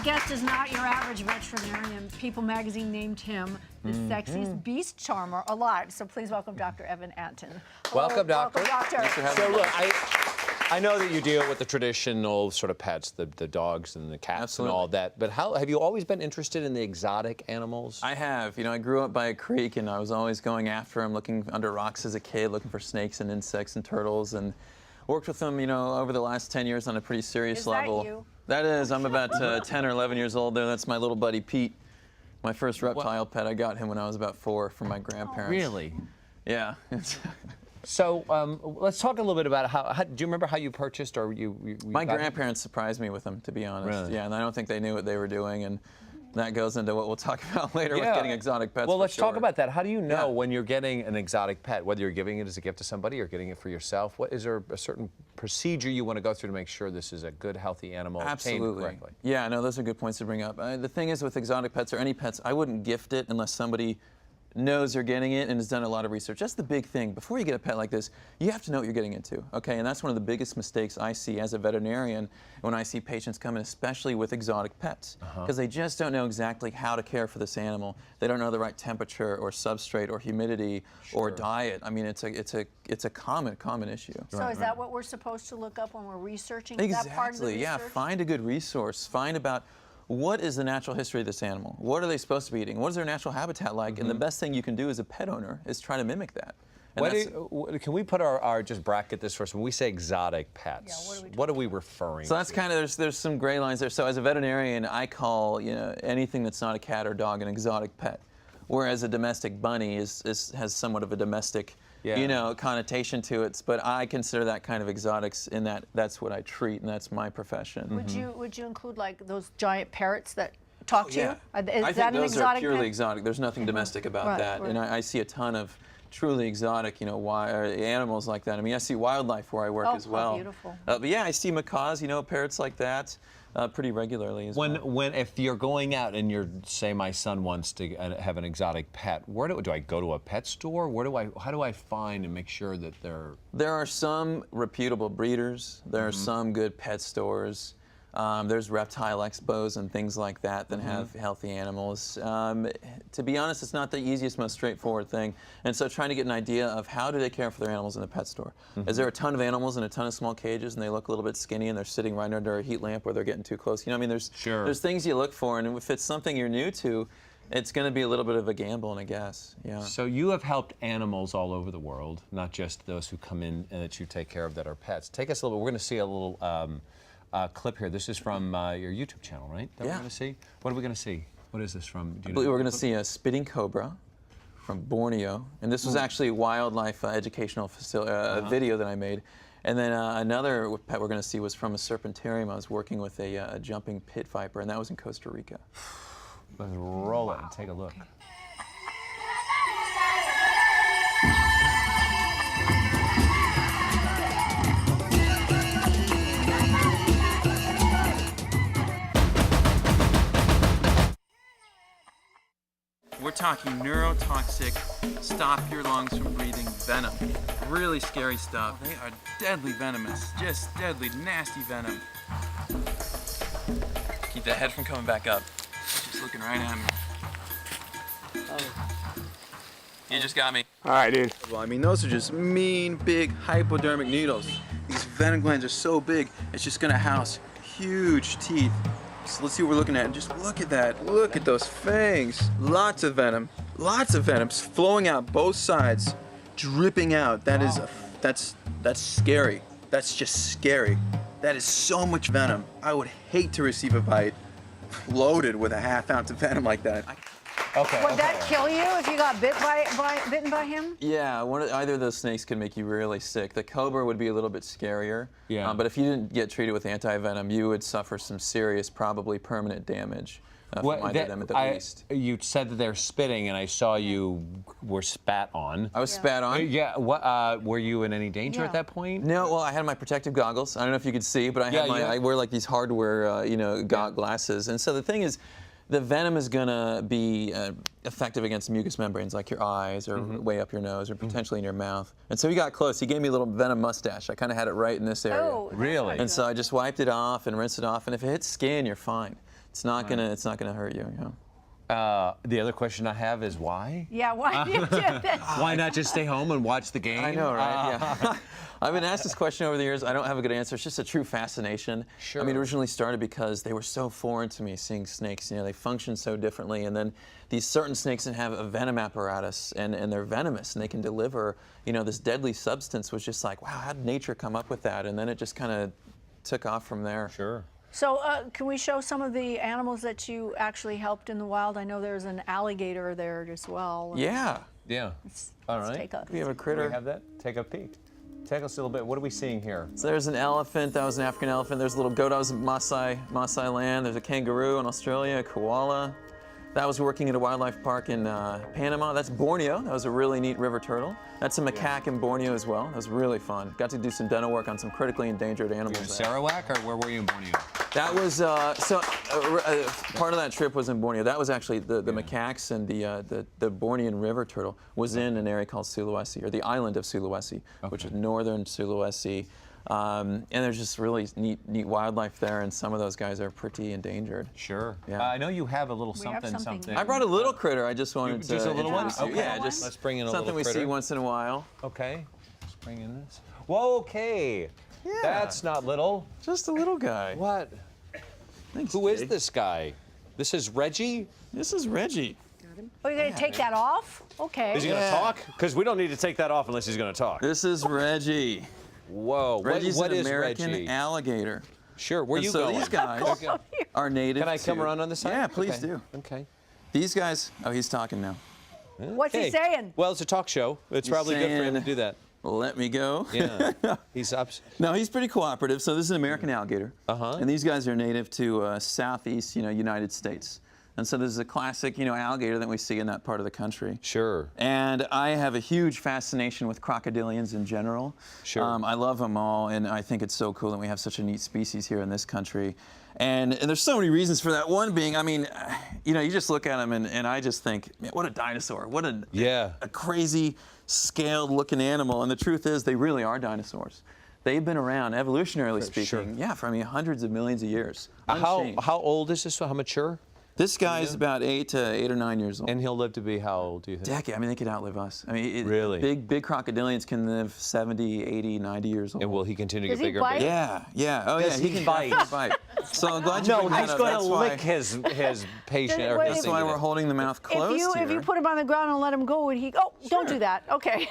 guest is not your average veterinarian. People magazine named him the sexiest beast charmer alive. So please welcome Dr. Evan Antin. Welcome, Doctor. Welcome, Doctor. Thanks for having me. So look, I know that you deal with the traditional sort of pets, the dogs and the cats. Absolutely. And all that, but have you always been interested in the exotic animals? I have. You know, I grew up by a creek, and I was always going after them, looking under rocks as a kid, looking for snakes and insects and turtles, and worked with them, you know, over the last 10 years on a pretty serious level. Is that you? That is. I'm about 10 or 11 years old there. That's my little buddy Pete. My first reptile pet. I got him when I was about 4 from my grandparents. Really? Yeah. So let's talk a little bit about how do you remember how you purchased or you My grandparents surprised me with them, to be honest. Really? Yeah, and I don't think they knew what they were doing, and that goes into what we'll talk about later with getting exotic pets. Well, let's sure. talk about that. How do you know when you're getting an exotic pet, whether you're giving it as a gift to somebody or getting it for yourself? What is there a certain procedure you want to go through to make sure this is a good, healthy animal obtained correctly? Yeah, no, those are good points to bring up. The thing is with exotic pets or any pets, I wouldn't gift it unless somebody knows they're getting it and has done a lot of research. That's the big thing. Before you get a pet like this, you have to know what you're getting into, okay? And that's one of the biggest mistakes I see as a veterinarian when I see patients come in, especially with exotic pets, because they just don't know exactly how to care for this animal. They don't know the right temperature or substrate or humidity or diet. I mean, it's a common issue. So is that what we're supposed to look up when we're researching Exactly, that part of the research? yeah. Find a good resource. Find about what is the natural history of this animal? What are they supposed to be eating? What is their natural habitat like? And the best thing you can do as a pet owner is try to mimic that. And can we put our just bracket this first? When we say exotic pets, what are we referring to? So that's kind of, there's some gray lines there. So as a veterinarian, I call anything that's not a cat or dog an exotic pet, whereas a domestic bunny has somewhat of a domestic connotation to it, but I consider that kind of exotics in that's what I treat, and that's my profession. Would you include like those giant parrots that talk to you? Is I that think an those exotic are purely pet? exotic. There's nothing domestic about that, and I see a ton of truly exotic, animals like that. I mean, I see wildlife where I work as well. Oh, beautiful. But yeah, I see macaws, parrots like that. Pretty regularly as well. If you're going out and say my son wants to have an exotic pet, where do I go to a pet store? How do I find and make sure that they're? There are some reputable breeders. There are some good pet stores. There's reptile expos and things like that have healthy animals. To be honest, it's not the easiest, most straightforward thing. And so trying to get an idea of how do they care for their animals in the pet store. Is there a ton of animals in a ton of small cages and they look a little bit skinny and they're sitting right under a heat lamp or they're getting too close? I mean, there's things you look for, and if it's something you're new to, it's going to be a little bit of a gamble and a guess. Yeah. So you have helped animals all over the world, not just those who come in and that you take care of that are pets. Take us a little bit. We're going to see a little clip here. This is from your YouTube channel, right? That we're going to see? What are we going to see? What is this from? I believe we're going to see a spitting cobra from Borneo. And this was actually a wildlife educational video that I made. And then another pet we're going to see was from a serpentarium. I was working with a jumping pit viper, and that was in Costa Rica. Let's roll it and take a look. We're talking neurotoxic, stop your lungs from breathing venom. Really scary stuff. They are deadly venomous, just deadly, nasty venom. Keep that head from coming back up. Just looking right at me. You just got me. All right, dude. Well, I mean, those are just mean, big, hypodermic needles. These venom glands are so big, it's just gonna house huge teeth. So let's see what we're looking at. Just look at that. Look at those fangs. Lots of venom. Lots of venom flowing out both sides, dripping out. That is, that's scary. That's just scary. That is so much venom. I would hate to receive a bite loaded with a ½ ounce of venom like that. Would that kill you if you got bitten by him? Yeah, either of those snakes could make you really sick. The cobra would be a little bit scarier, but if you didn't get treated with anti-venom, you would suffer some serious, probably permanent damage from either of them at the least. You said that they're spitting, and I saw you were spat on. I was spat on? Yeah. Were you in any danger at that point? No, well, I had my protective goggles. I don't know if you could see, but I wear like these hardware, glasses. And so the thing is, the venom is going to be effective against mucous membranes like your eyes or way up your nose or potentially in your mouth. And so he got close. He gave me a little venom mustache. I kind of had it right in this area. Oh, really? And so I just wiped it off and rinsed it off. And if it hits skin, you're fine. It's not gonna hurt you. You know? The other question I have is why? Yeah, why do you do this? Why not just stay home and watch the game? I know, right? Yeah. I've been asked this question over the years. I don't have a good answer. It's just a true fascination. Sure. I mean, it originally started because they were so foreign to me, seeing snakes. You know, they function so differently, and then these certain snakes that have a venom apparatus, and they're venomous, and they can deliver, you know, this deadly substance. Was just like, wow, how did nature come up with that? And then it just kind of took off from there. Sure. So can we show some of the animals that you actually helped in the wild? I know there's an alligator there as well. Yeah. Yeah. All Let's right. take a, We have a Do critter. we have that? Take a peek. Take us a little bit. What are we seeing here? So there's an elephant. That was an African elephant. There's a little goat. That was Maasai land. There's a kangaroo in Australia, a koala. That was working at a wildlife park in Panama. That's Borneo. That was a really neat river turtle. That's a macaque in Borneo as well. That was really fun. Got to do some dental work on some critically endangered animals. In there. Sarawak, or where were you in Borneo? That was part of that trip was in Borneo. That was actually the macaques, and the Bornean river turtle was in an area called Sulawesi, or the island of Sulawesi, which is northern Sulawesi. And there's just really neat wildlife there, and some of those guys are pretty endangered. Sure. Yeah. I know you have a little We have something. I brought a little critter. I just wanted to just a little one? introduce you. Okay. Yeah, just Let's bring in a something little we see critter. once in a while. Okay. Let's bring in this. Whoa, okay. Yeah. That's not little. Just a little guy. What? Thanks, Who is Jay. this guy? This is Reggie? This is Reggie. Oh, you're going to take that off? Okay. Is he going to talk? Because we don't need to take that off unless he's going to talk. This is Reggie. Whoa. Reggie's what an is American Reggie? alligator. Sure. Where And you so going? these guys are native. Can I come to- around on this side? Yeah, please Okay. do. Okay. These guys. Oh, he's talking now. What's he Okay. saying? Well, it's a talk show. It's He's probably good for him to saying- do that. Let me go. Yeah. He's up. No, he's pretty cooperative. So this is an American alligator. Uh-huh. And these guys are native to southeast, United States. And so this is a classic, alligator that we see in that part of the country. Sure. And I have a huge fascination with crocodilians in general. Sure. I love them all, and I think it's so cool that we have such a neat species here in this country. And there's so many reasons for that. One being, you just look at them, and I just think, man, what a dinosaur. What a crazy, scaled-looking animal. And the truth is, they really are dinosaurs. They've been around, evolutionarily speaking, for hundreds of millions of years. Unchanged. How old is this? How mature? This guy is about 8 or 9 years old. And he'll live to be how old, do you think? Decade. They could outlive us. Really? Big crocodilians can live 70, 80, 90 years old. And will he continue to Does get he bigger and bite? bigger? Yeah. Oh, Does yeah. he can bite? definitely bite. So I'm glad you No, bring that he's up. going to That's why- lick his patient. or Wait, his That's why thing. we're holding the mouth closed If you here. put him on the ground and let him go, would he? Oh, don't do that. Okay.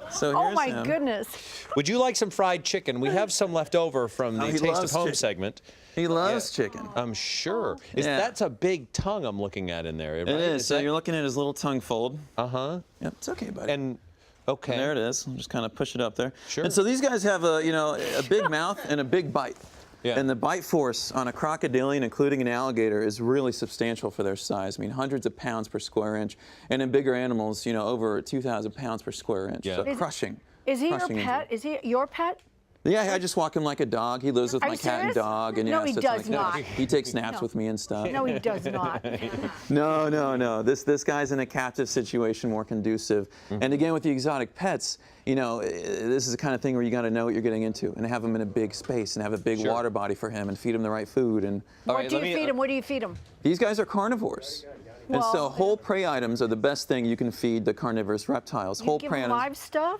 So Oh here's my him. goodness. Would you like some fried chicken? We have some left over from the he Taste of loves Home chicken. segment. He loves chicken. I'm sure. Yeah. That's a big tongue I'm looking at in there. It is. So you're looking at his little tongue fold. Uh-huh. Yep, it's okay, buddy. And, okay. And there it is. I'll just kind of push it up there. Sure. And so these guys have a big mouth and a big bite. Yeah. And the bite force on a crocodilian, including an alligator, is really substantial for their size. Hundreds of pounds per square inch. And in bigger animals, over 2,000 pounds per square inch. Yeah. So crushing. Is he your Crushing pet? injury. Is he your pet? Yeah, I just walk him like a dog. He lives with Are my you cat and serious? dog. And No, yeah, he so does it's like, not. He takes naps No. with me and stuff. No, he does not. No. This guy's in a captive situation, more conducive. And again, with the exotic pets, this is the kind of thing where you got to know what you're getting into, and have him in a big space, and have a big Sure. water body for him, and feed him the right food. And All What right, do let you me- feed him? What do you feed him? these guys are carnivores. And so Well- whole prey items are the best thing you can feed the carnivorous reptiles. You Whole give prey him items. live stuff?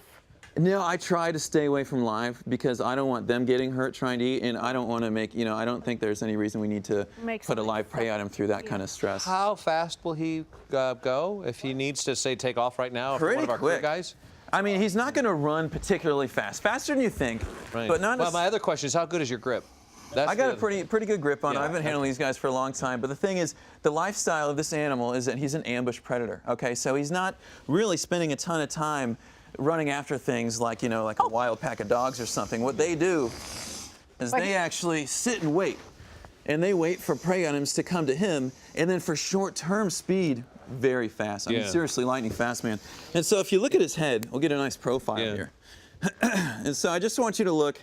No, I try to stay away from live because I don't want them getting hurt trying to eat, and I don't want to make, I don't think there's any reason we need to Make put a something live prey sick. item through that kind of stress. How fast will he go if he needs to, say, take off right now? Pretty one of our crew quick. guys? He's not going to run particularly fast. Faster than you think, Right. but not Well, as... my other question is, how good is your grip? That's I got a the- pretty good grip on it. Yeah, I've been handling these guys for a long time. But the thing is, the lifestyle of this animal is that he's an ambush predator. Okay, so he's not really spending a ton of time running after things like like a wild pack of dogs or something. What they do is But- they actually sit and wait, and they wait for prey items to come to him, and then for short-term speed, very fast. Yeah. Seriously, lightning fast, man. And so if you look at his head, we'll get a nice profile Yeah. here. And so I just want you to look.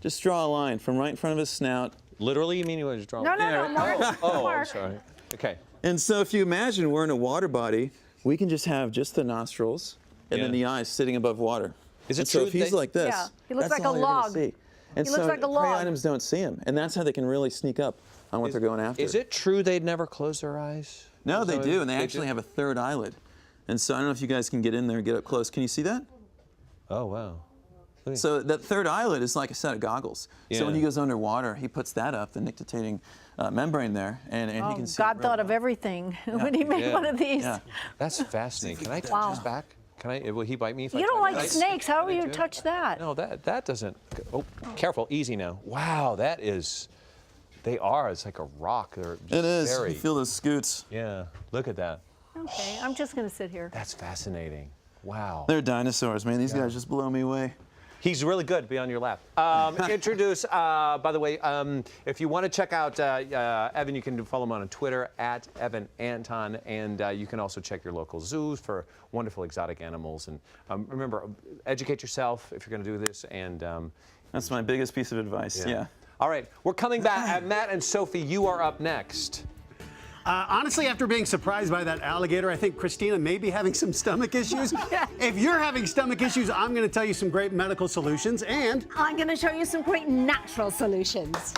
Just draw a line from right in front of his snout. Literally, you mean you want to draw? No, Mark. Oh, I'm Mark. sorry. Okay. And so if you imagine we're in a water body, we can just have just the nostrils and then Yeah. the eyes sitting above water. Is it And so true if he's that- like this, Yeah, he looks that's like a all you're gonna log. see. And He so looks like a prey log. items don't see him, and that's how they can really sneak up on what they're going after. Is it true they'd never close their eyes? No, they So do, and they do? actually have a third eyelid. And so I don't know if you guys can get in there and get up close. Can you see that? Oh, wow. So that third eyelid is like a set of goggles. So when Yeah. he goes underwater, he puts that up, the nictitating membrane there, and he can see. God it thought really of everything when he made Yeah. one of these. Yeah. That's fascinating. Can I touch Wow. his back? Can I? Will he bite me if I You don't touch like it? snakes. How Can will I you do it? touch that? No, that doesn't. Oh, careful, easy now. Wow, that is. They are. It's like a rock. They're just It is. Very, You feel those scoots. yeah. Look at that. Okay, I'm just going to sit here. That's fascinating. Wow. They're dinosaurs, man. These guys just blow me away. He's really good to be on your lap. Introduce, by the way, if you want to check out Evan, you can follow him on Twitter at Evan Antin, and you can also check your local zoos for wonderful exotic animals. And remember, educate yourself if you're going to do this. And That's my biggest piece of advice. Yeah. All right, we're coming back. Matt and Sophie, you are up next. Honestly, after being surprised by that alligator, I think Christina may be having some stomach issues. If you're having stomach issues, I'm going to tell you some great medical solutions, and I'm going to show you some great natural solutions.